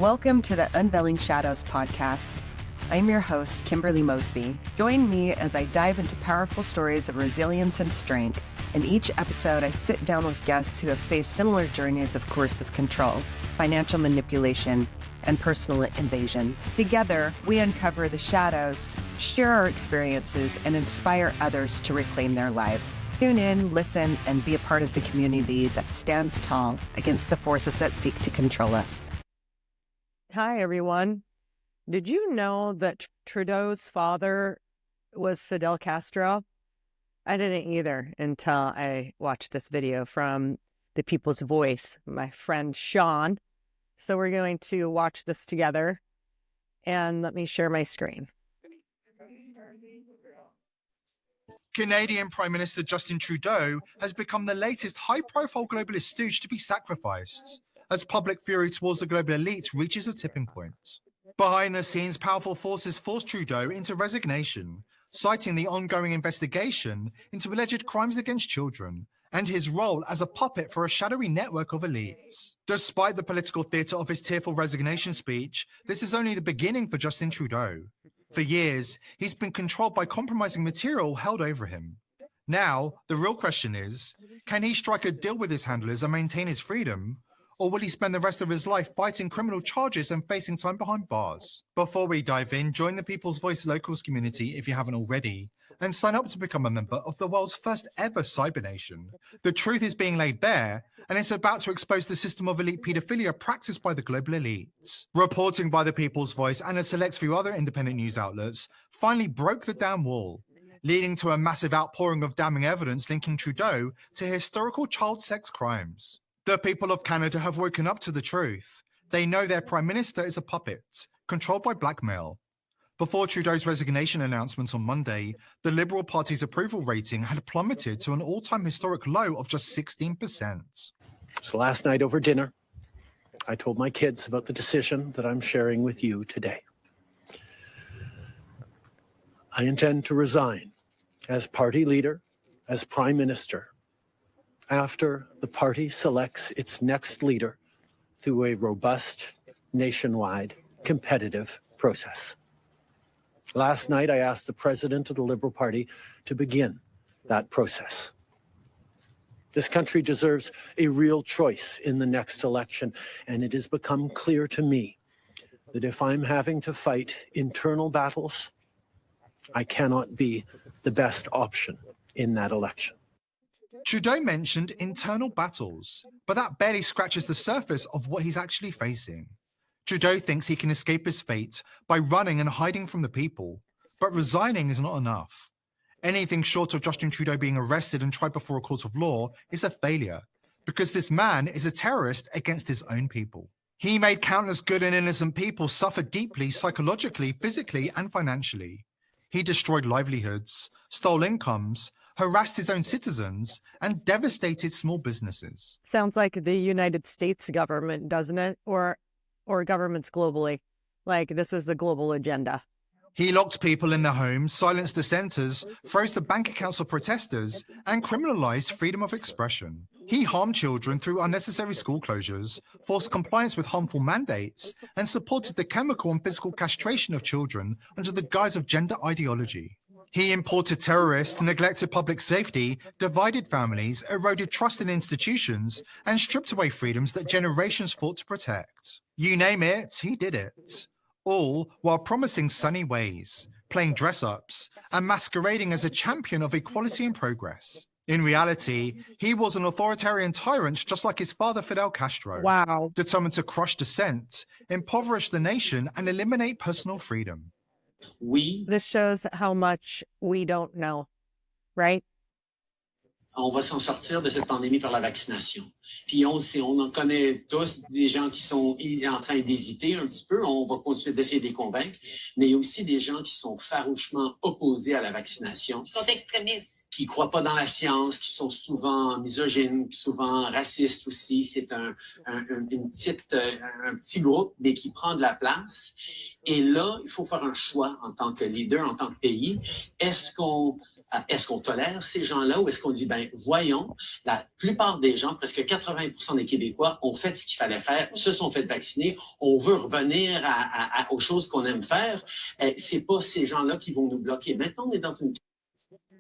Welcome to the Unveiling Shadows podcast. I'm your host, Kimberly Mosby. Join me as I dive into powerful stories of resilience and strength. In each episode, I sit down with guests who have faced similar journeys of coercive control, financial manipulation, and personal invasion. Together, we uncover the shadows, share our experiences, and inspire others to reclaim their lives. Tune in, listen, and be a part of the community that stands tall against the forces that seek to control us. Hi, everyone. Did you know that Trudeau's father was Fidel Castro? I didn't either until I watched this video from The People's Voice, my friend Sean. So we're going to watch this together, and let me share my screen. Canadian Prime Minister Justin Trudeau has become the latest high-profile globalist stooge to be sacrificed as public fury towards the global elite reaches a tipping point. Behind the scenes, powerful forces forced Trudeau into resignation, citing the ongoing investigation into alleged crimes against children and his role as a puppet for a shadowy network of elites. Despite the political theatre of his tearful resignation speech, this is only the beginning for Justin Trudeau. For years, he's been controlled by compromising material held over him. Now, the real question is, can he strike a deal with his handlers and maintain his freedom? Or will he spend the rest of his life fighting criminal charges and facing time behind bars? Before we dive in, join the People's Voice Locals community if you haven't already, and sign up to become a member of the world's first ever cyber nation. The truth is being laid bare, and it's about to expose the system of elite paedophilia practiced by the global elites. Reporting by the People's Voice and a select few other independent news outlets finally broke the damn wall, leading to a massive outpouring of damning evidence linking Trudeau to historical child sex crimes. The people of Canada have woken up to the truth. They know their Prime Minister is a puppet, controlled by blackmail. Before Trudeau's resignation announcement on Monday, the Liberal Party's approval rating had plummeted to an all-time historic low of just 16%. So last night over dinner, I told my kids about the decision that I'm sharing with you today. I intend to resign as party leader, as Prime Minister, after the party selects its next leader through a robust, nationwide, competitive process. Last night, I asked the president of the Liberal Party to begin that process. This country deserves a real choice in the next election, and it has become clear to me that if I'm having to fight internal battles, I cannot be the best option in that election. Trudeau mentioned internal battles, but that barely scratches the surface of what he's actually facing. Trudeau thinks he can escape his fate by running and hiding from the people, but resigning is not enough. Anything short of Justin Trudeau being arrested and tried before a court of law is a failure, because this man is a terrorist against his own people. He made countless good and innocent people suffer deeply psychologically, physically, and financially. He destroyed livelihoods, stole incomes, harassed his own citizens, and devastated small businesses. Sounds like the United States government, doesn't it? Or governments globally. Like this is the global agenda. He locked people in their homes, silenced dissenters, froze the bank accounts of protesters, and criminalized freedom of expression. He harmed children through unnecessary school closures, forced compliance with harmful mandates, and supported the chemical and physical castration of children under the guise of gender ideology. He imported terrorists, neglected public safety, divided families, eroded trust in institutions, and stripped away freedoms that generations fought to protect. You name it, he did it. All while promising sunny ways, playing dress-ups, and masquerading as a champion of equality and progress. In reality, he was an authoritarian tyrant just like his father Fidel Castro. Wow. Determined to crush dissent, impoverish the nation, and eliminate personal freedom. This shows how much we don't know, right? On va s'en sortir de cette pandémie par la vaccination. Puis on en connaît tous des gens qui sont en train d'hésiter un petit peu. On va continuer d'essayer de les convaincre. Mais il y a aussi des gens qui sont farouchement opposés à la vaccination. Qui sont extrémistes. Qui ne croient pas dans la science, qui sont souvent misogynes, souvent racistes aussi. C'est un petit groupe, mais qui prend de la place. Et là, il faut faire un choix en tant que leader, en tant que pays. Est-ce qu'on Est-ce qu'on tolère ces gens-là ou est-ce qu'on dit, ben voyons, la plupart des gens, presque 80% des Québécois ont fait ce qu'il fallait faire, se sont fait vacciner, on veut revenir aux choses qu'on aime faire. C'est pas ces gens-là qui vont nous bloquer. Maintenant, on est dans une...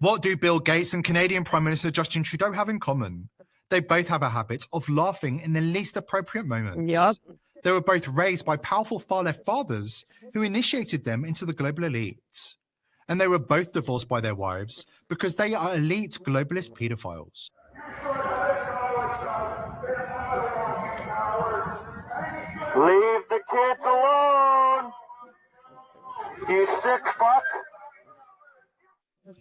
What do Bill Gates and Canadian Prime Minister Justin Trudeau have in common? They both have a habit of laughing in the least appropriate moments. Yep. They were both raised by powerful far-left fathers who initiated them into the global elite. And they were both divorced by their wives because they are elite globalist pedophiles. Leave the kids alone, you sick fuck.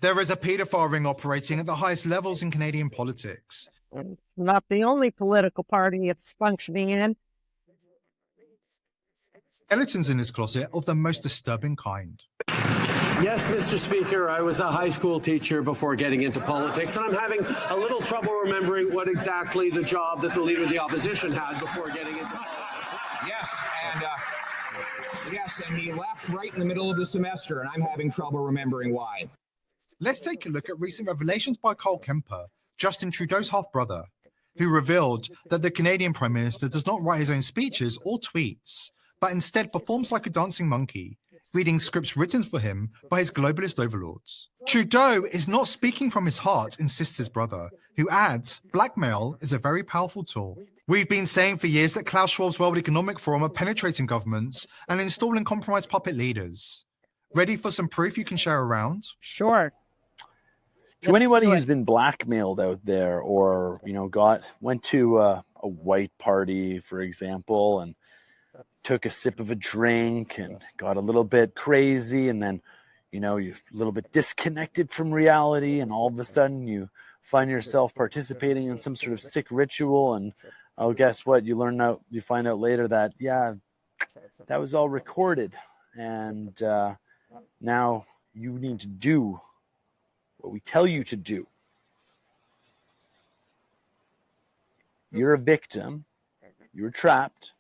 There is a paedophile ring operating at the highest levels in Canadian politics. Not the only political party it's functioning in. Skeletons in his closet of the most disturbing kind. Yes, Mr. Speaker, I was a high school teacher before getting into politics, and I'm having a little trouble remembering what exactly the job that the Leader of the Opposition had before getting into politics. Yes, and he left right in the middle of the semester, and I'm having trouble remembering why. Let's take a look at recent revelations by Carl Kemper, Justin Trudeau's half-brother, who revealed that the Canadian Prime Minister does not write his own speeches or tweets, but instead performs like a dancing monkey, reading scripts written for him by his globalist overlords. Trudeau is not speaking from his heart, insists his brother, who adds, blackmail is a very powerful tool. We've been saying for years that Klaus Schwab's World Economic Forum are penetrating governments and installing compromised puppet leaders. Ready for some proof you can share around? Sure. To anybody who's been blackmailed out there or, went to a white party, for example, and took a sip of a drink and got a little bit crazy and then, you're a little bit disconnected from reality and all of a sudden you find yourself participating in some sort of sick ritual and, oh, guess what? You find out later that, yeah, that was all recorded and now you need to do what we tell you to do. You're a victim. You're trapped.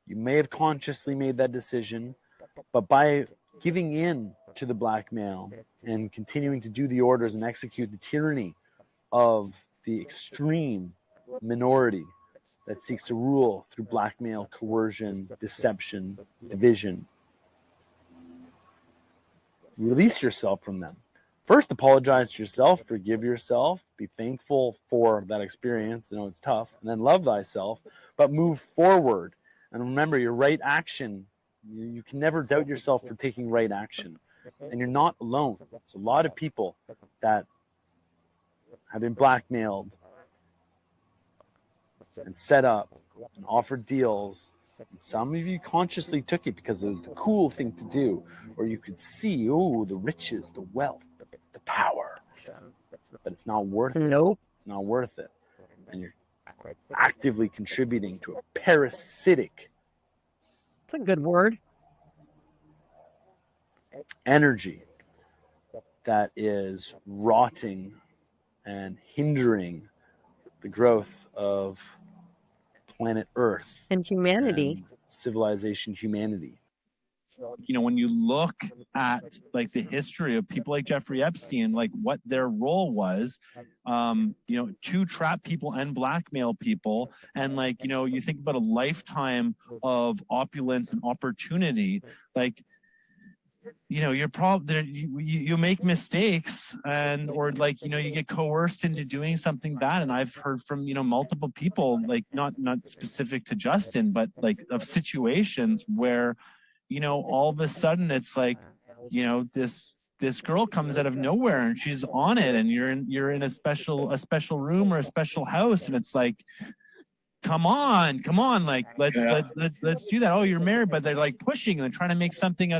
You may have consciously made that decision, but by giving in to the blackmail and continuing to do the orders and execute the tyranny of the extreme minority that seeks to rule through blackmail, coercion, deception, division, release yourself from them. First, apologize to yourself, forgive yourself, be thankful for that experience. It's tough, and then love thyself, but move forward. And remember, your right action, you can never doubt yourself for taking right action. And you're not alone. There's a lot of people that have been blackmailed and set up and offered deals. And some of you consciously took it because it was the cool thing to do, or you could see, the riches, the wealth, the power. But it's not worth it. Nope. It's not worth it. And you're actively contributing to a parasitic That's a good word. energy that is rotting and hindering the growth of planet Earth And humanity. and civilization, humanity. When you look at the history of people like Jeffrey Epstein, what their role was, to trap people and blackmail people. And you think about a lifetime of opulence and opportunity, you're probably you make mistakes or you get coerced into doing something bad. And I've heard from, multiple people, not specific to Justin, but of situations where, all of a sudden it's this girl comes out of nowhere and she's on it and you're in a special room or a special house. And it's come on, let's do that. Oh, you're married, but they're pushing and they're trying to make something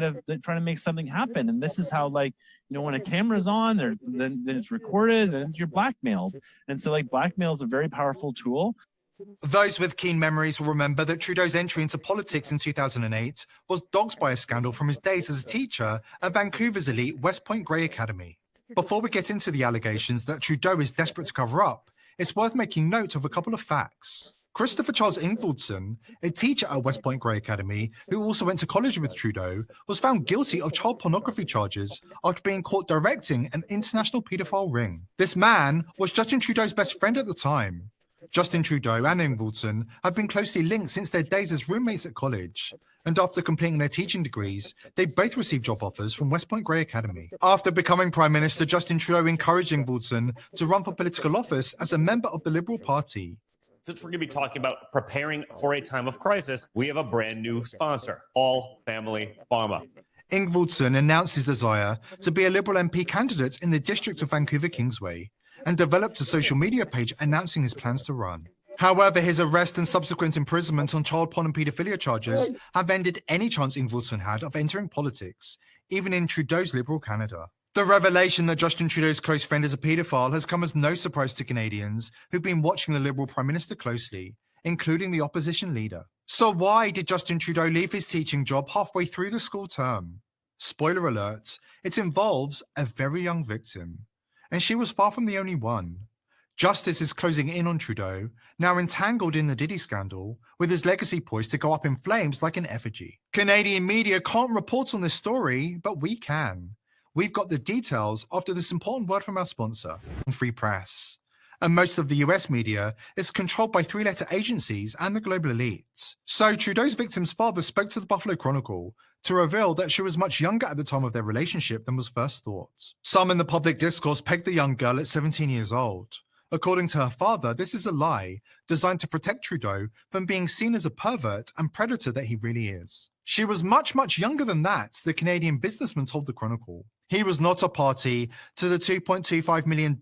happen. And this is how when a camera's on there, then it's recorded and you're blackmailed. And so blackmail is a very powerful tool. Those with keen memories will remember that Trudeau's entry into politics in 2008 was dogged by a scandal from his days as a teacher at Vancouver's elite West Point Grey Academy. Before we get into the allegations that Trudeau is desperate to cover up, it's worth making note of a couple of facts. Christopher Charles Ingvaldson, a teacher at West Point Grey Academy who also went to college with Trudeau, was found guilty of child pornography charges after being caught directing an international paedophile ring. This man was Justin Trudeau's best friend at the time. Justin Trudeau and Ingvaldson have been closely linked since their days as roommates at college, and after completing their teaching degrees, they both received job offers from West Point Grey Academy. After becoming Prime Minister, Justin Trudeau encouraged Ingvaldson to run for political office as a member of the Liberal Party. Since we're going to be talking about preparing for a time of crisis, we have a brand new sponsor, All Family Pharma. Ingvaldson announced his desire to be a Liberal MP candidate in the district of Vancouver Kingsway and developed a social media page announcing his plans to run. However, his arrest and subsequent imprisonment on child porn and paedophilia charges have ended any chance Ingvaldson had of entering politics, even in Trudeau's Liberal Canada. The revelation that Justin Trudeau's close friend is a paedophile has come as no surprise to Canadians who've been watching the Liberal Prime Minister closely, including the opposition leader. So why did Justin Trudeau leave his teaching job halfway through the school term? Spoiler alert, it involves a very young victim. And she was far from the only one. Justice is closing in on Trudeau, now entangled in the Diddy scandal, with his legacy poised to go up in flames like an effigy. Canadian media can't report on this story, but we can. We've got the details after this important word from our sponsor, Free Press. And most of the US media is controlled by three-letter agencies and the global elite. So Trudeau's victim's father spoke to the Buffalo Chronicle to reveal that she was much younger at the time of their relationship than was first thought. Some in the public discourse pegged the young girl at 17 years old. According to her father, this is a lie designed to protect Trudeau from being seen as a pervert and predator that he really is. She was much, much younger than that, the Canadian businessman told the Chronicle. He was not a party to the $2.25 million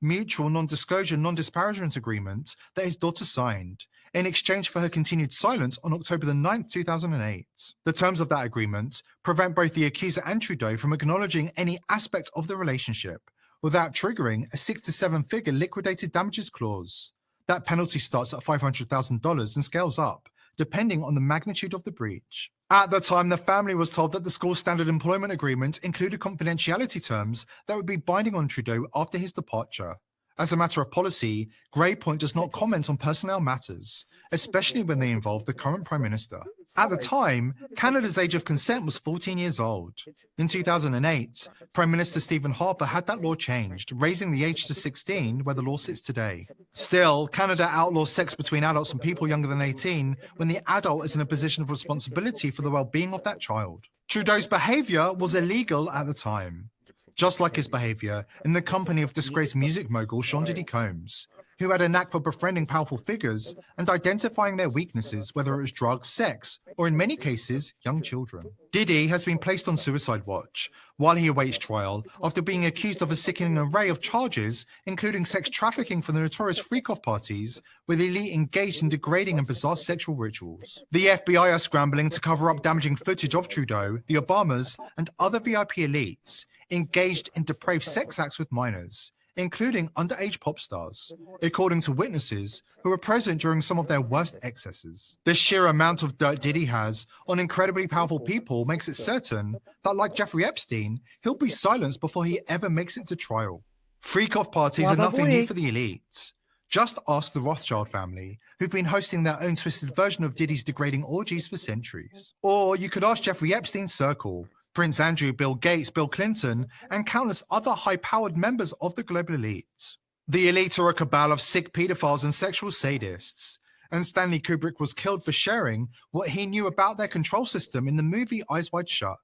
mutual non-disclosure, non-disparagement agreement that his daughter signed in exchange for her continued silence on October the 9th, 2008. The terms of that agreement prevent both the accuser and Trudeau from acknowledging any aspect of the relationship without triggering a 6 to 7 figure liquidated damages clause. That penalty starts at $500,000 and scales up, depending on the magnitude of the breach. At the time, the family was told that the school's standard employment agreement included confidentiality terms that would be binding on Trudeau after his departure. As a matter of policy, Grey Point does not comment on personnel matters, especially when they involve the current Prime Minister. At the time, Canada's age of consent was 14 years old. In 2008, Prime Minister Stephen Harper had that law changed, raising the age to 16, where the law sits today. Still, Canada outlaws sex between adults and people younger than 18 when the adult is in a position of responsibility for the well-being of that child. Trudeau's behaviour was illegal at the time, just like his behaviour in the company of disgraced music mogul Sean Diddy Combs, who had a knack for befriending powerful figures and identifying their weaknesses, whether it was drugs, sex, or in many cases, young children. Diddy has been placed on suicide watch while he awaits trial after being accused of a sickening array of charges, including sex trafficking for the notorious freak-off parties, with elite engaged in degrading and bizarre sexual rituals. The FBI are scrambling to cover up damaging footage of Trudeau, the Obamas, and other VIP elites engaged in depraved sex acts with minors, including underage pop stars, according to witnesses who were present during some of their worst excesses. The sheer amount of dirt Diddy has on incredibly powerful people makes it certain that, like Jeffrey Epstein, he'll be silenced before he ever makes it to trial. Freak-off parties are nothing new for the elite. Just ask the Rothschild family, who've been hosting their own twisted version of Diddy's degrading orgies for centuries. Or you could ask Jeffrey Epstein's circle, Prince Andrew, Bill Gates, Bill Clinton, and countless other high-powered members of the global elite. The elite are a cabal of sick pedophiles and sexual sadists, and Stanley Kubrick was killed for sharing what he knew about their control system in the movie Eyes Wide Shut.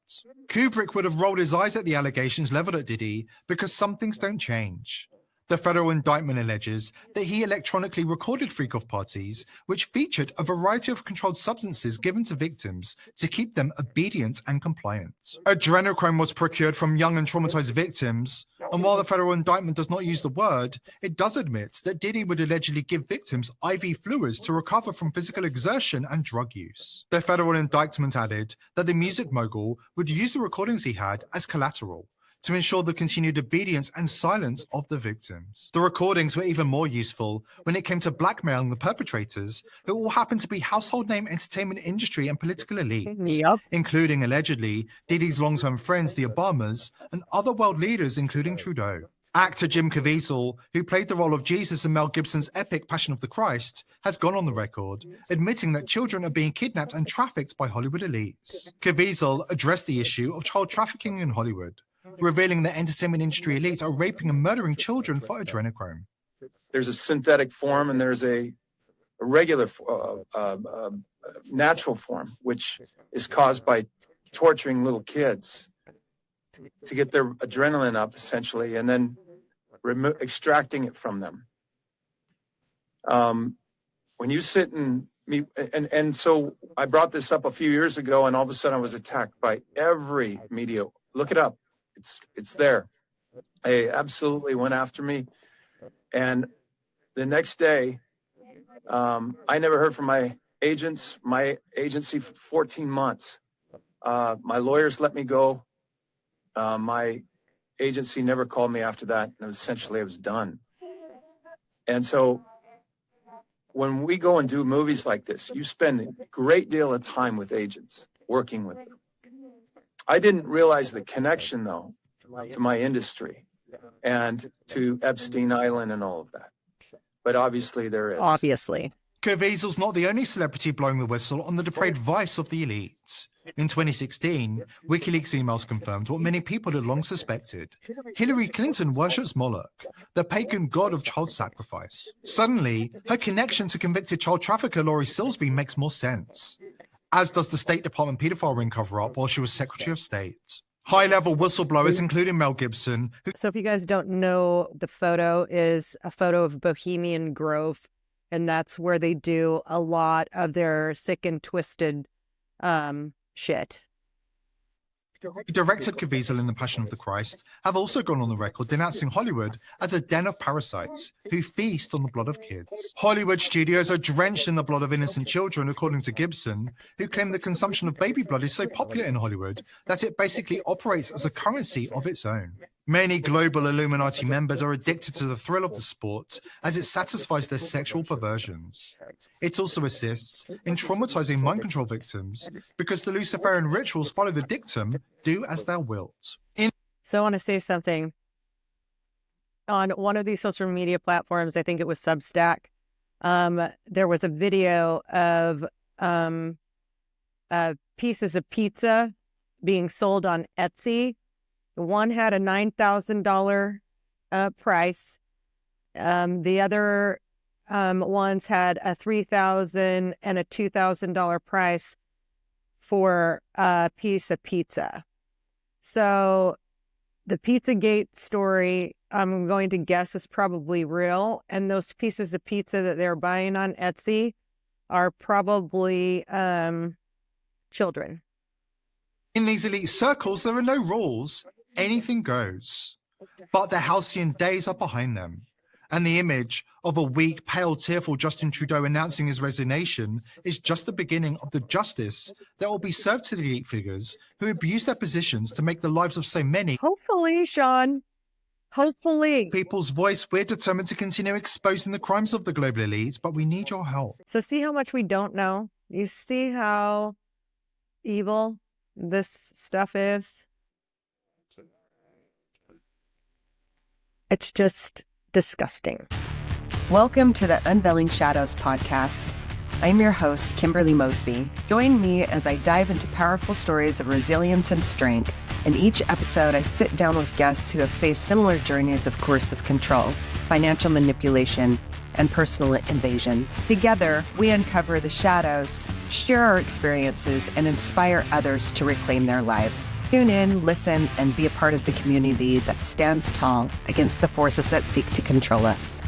Kubrick would have rolled his eyes at the allegations leveled at Diddy because some things don't change. The federal indictment alleges that he electronically recorded freak-off parties, which featured a variety of controlled substances given to victims to keep them obedient and compliant. Adrenochrome was procured from young and traumatized victims, and while the federal indictment does not use the word, it does admit that Diddy would allegedly give victims IV fluids to recover from physical exertion and drug use. The federal indictment added that the music mogul would use the recordings he had as collateral to ensure the continued obedience and silence of the victims. The recordings were even more useful when it came to blackmailing the perpetrators, who all happened to be household name entertainment industry and political elites, including, allegedly, Diddy's long-term friends, the Obamas, and other world leaders, including Trudeau. Actor Jim Caviezel, who played the role of Jesus in Mel Gibson's epic Passion of the Christ, has gone on the record, admitting that children are being kidnapped and trafficked by Hollywood elites. Caviezel addressed the issue of child trafficking in Hollywood, revealing that entertainment industry elites are raping and murdering children for adrenochrome. There's a synthetic form and there's a regular natural form, which is caused by torturing little kids to get their adrenaline up, essentially, and then extracting it from them. When you sit and meet, and so I brought this up a few years ago, and all of a sudden I was attacked by every media. Look it up. It's there. They absolutely went after me. And the next day, I never heard from my agency for 14 months. My lawyers let me go. My agency never called me after that, and essentially I was done. And so when we go and do movies like this, you spend a great deal of time with agents, working with them. I didn't realize the connection, though, to my industry and to Epstein Island and all of that. But obviously there is. Obviously. Caviezel's not the only celebrity blowing the whistle on the depraved vice of the elites. In 2016, WikiLeaks emails confirmed what many people had long suspected. Hillary Clinton worships Moloch, the pagan god of child sacrifice. Suddenly, her connection to convicted child trafficker Lori Silsby makes more sense, as does the State Department pedophile ring cover-up while she was Secretary of State. High-level whistleblowers, including Mel Gibson. So if you guys don't know, the photo is a photo of Bohemian Grove, and that's where they do a lot of their sick and twisted shit. Directed Caviezel in The Passion of the Christ have also gone on the record denouncing Hollywood as a den of parasites who feast on the blood of kids. Hollywood studios are drenched in the blood of innocent children, according to Gibson, who claimed the consumption of baby blood is so popular in Hollywood that it basically operates as a currency of its own. Many global Illuminati members are addicted to the thrill of the sport as it satisfies their sexual perversions. It also assists in traumatizing mind control victims because the Luciferian rituals follow the dictum, do as thou wilt. So I want to say something. On one of these social media platforms, I think it was Substack, there was a video of pieces of pizza being sold on Etsy. One had a $9,000 price. The other ones had a $3,000 and a $2,000 price for a piece of pizza. So the Pizzagate story, I'm going to guess, is probably real. And those pieces of pizza that they're buying on Etsy are probably children. In these elite circles, there are no rules. Anything goes. But the halcyon days are behind them. And the image of a weak, pale, tearful Justin Trudeau announcing his resignation is just the beginning of the justice that will be served to the elite figures who abuse their positions to make the lives of so many. Hopefully, Sean. Hopefully. People's voice, we're determined to continue exposing the crimes of the global elites, but we need your help. So see how much we don't know? You see how evil this stuff is? It's just disgusting. Welcome to the Unveiling Shadows podcast. I'm your host, Kimberly Mosby. Join me as I dive into powerful stories of resilience and strength. In each episode, I sit down with guests who have faced similar journeys of coercive control, financial manipulation, and personal invasion. Together, we uncover the shadows, share our experiences, and inspire others to reclaim their lives. Tune in, listen, and be a part of the community that stands tall against the forces that seek to control us.